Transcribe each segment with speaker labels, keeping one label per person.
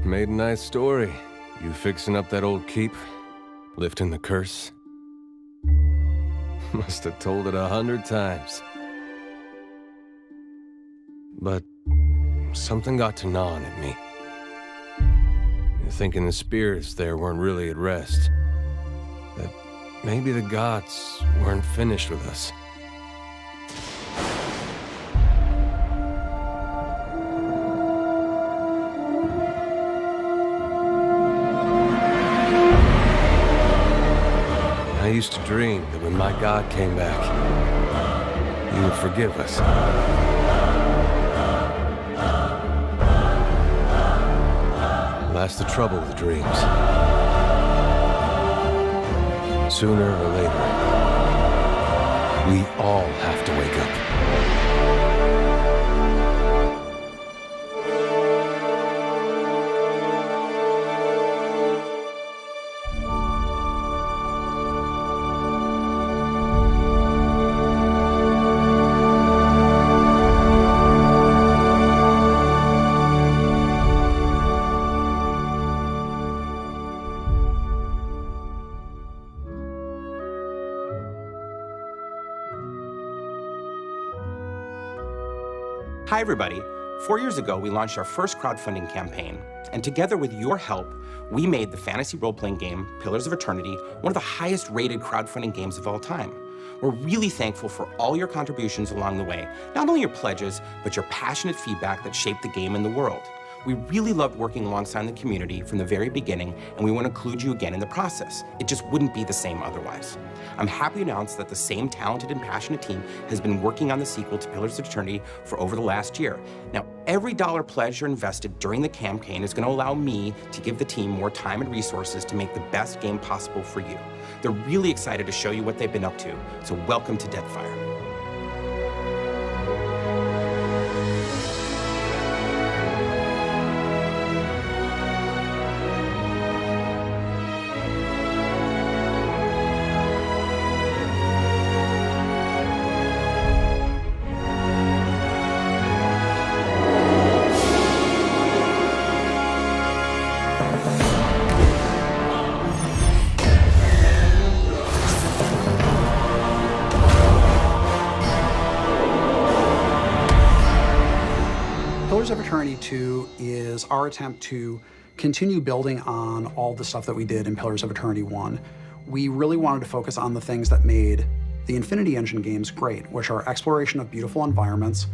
Speaker 1: Made a nice story. You fixing up that old keep? Lifting the curse? Must have told it 100 times. But something got to gnawing at me. Thinking the spirits there weren't really at rest. That maybe the gods weren't finished with us. I used to dream that when my God came back, he would forgive us. Well, that's the trouble with dreams. Sooner or later, we all have to wake up.
Speaker 2: Hi, everybody. 4 years ago, we launched our first crowdfunding campaign, and together with your help, we made the fantasy role-playing game, Pillars of Eternity, one of the highest-rated crowdfunding games of all time. We're really thankful for all your contributions along the way, not only your pledges, but your passionate feedback that shaped the game and the world. We really loved working alongside the community from the very beginning, and we want to include you again in the process. It just wouldn't be the same otherwise. I'm happy to announce that the same talented and passionate team has been working on the sequel to Pillars of Eternity for over the last year. Now, every dollar pledge you're invested during the campaign is going to allow me to give the team more time and resources to make the best game possible for you. They're really excited to show you what they've been up to, so welcome to Deadfire.
Speaker 3: Pillars of Eternity 2 is our attempt to continue building on all the stuff that we did in Pillars of Eternity 1. We really wanted to focus on the things that made the Infinity Engine games great, which are exploration of beautiful environments,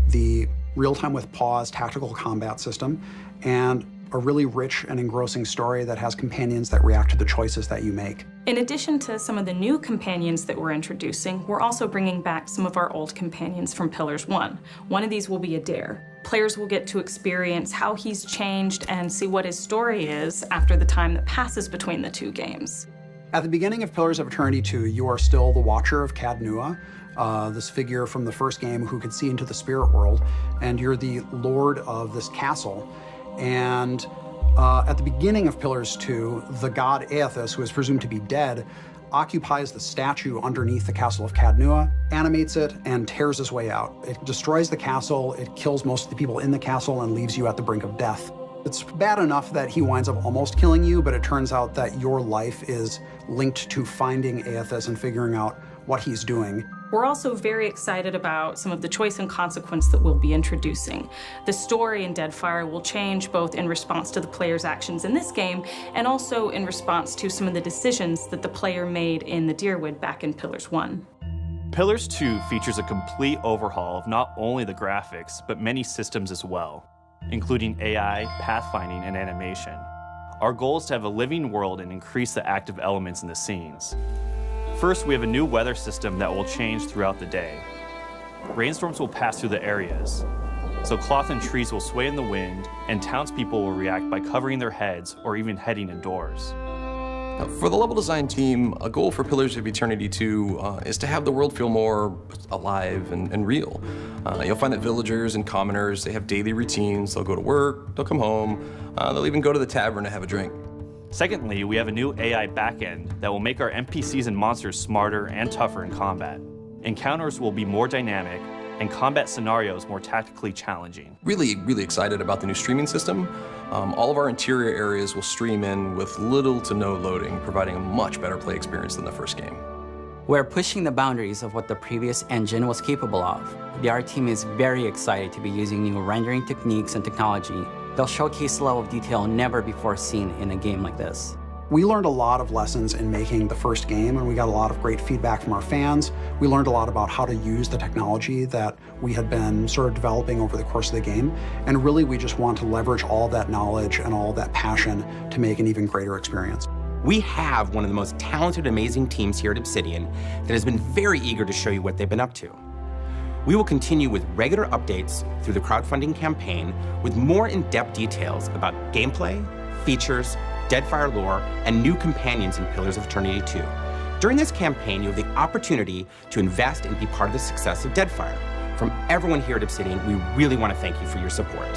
Speaker 3: the real-time with pause tactical combat system, and a really rich and engrossing story that has companions that react to the choices that you make.
Speaker 4: In addition to some of the new companions that we're introducing, we're also bringing back some of our old companions from Pillars 1. One of these will be Adair. Players will get to experience how he's changed and see what his story is after the time that passes between the two games.
Speaker 3: At the beginning of Pillars of Eternity 2, you are still the Watcher of Cadnua, this figure from the first game who could see into the spirit world, and you're the lord of this castle. And at the beginning of Pillars 2, the god Aethys, who is presumed to be dead, occupies the statue underneath the castle of Cadnua, animates it, and tears his way out. It destroys the castle, it kills most of the people in the castle, and leaves you at the brink of death. It's bad enough that he winds up almost killing you, but it turns out that your life is linked to finding Aethys and figuring out what he's doing.
Speaker 4: We're also very excited about some of the choice and consequence that we'll be introducing. The story in Deadfire will change both in response to the player's actions in this game and also in response to some of the decisions that the player made in the Deerwood back in Pillars 1.
Speaker 5: Pillars 2 features a complete overhaul of not only the graphics, but many systems as well, including AI, pathfinding, and animation. Our goal is to have a living world and increase the active elements in the scenes. First, we have a new weather system that will change throughout the day. Rainstorms will pass through the areas, so cloth and trees will sway in the wind, and townspeople will react by covering their heads or even heading indoors.
Speaker 6: For the level design team, a goal for Pillars of Eternity 2 is to have the world feel more alive and real. You'll find that villagers and commoners, they have daily routines. They'll go to work, they'll come home, they'll even go to the tavern to have a drink.
Speaker 5: Secondly, we have a new AI backend that will make our NPCs and monsters smarter and tougher in combat. Encounters will be more dynamic, and combat scenarios more tactically challenging.
Speaker 6: Really, really excited about the new streaming system. All of our interior areas will stream in with little to no loading, providing a much better play experience than the first game.
Speaker 7: We're pushing the boundaries of what the previous engine was capable of. The art team is very excited to be using new rendering techniques and technology. They'll showcase a level of detail never before seen in a game like this.
Speaker 3: We learned a lot of lessons in making the first game, and we got a lot of great feedback from our fans. We learned a lot about how to use the technology that we had been sort of developing over the course of the game. And really, we just want to leverage all that knowledge and all that passion to make an even greater experience.
Speaker 2: We have one of the most talented, amazing teams here at Obsidian that has been very eager to show you what they've been up to. We will continue with regular updates through the crowdfunding campaign with more in-depth details about gameplay, features, Deadfire lore, and new companions in Pillars of Eternity 2. During this campaign, you have the opportunity to invest and be part of the success of Deadfire. From everyone here at Obsidian, we really want to thank you for your support.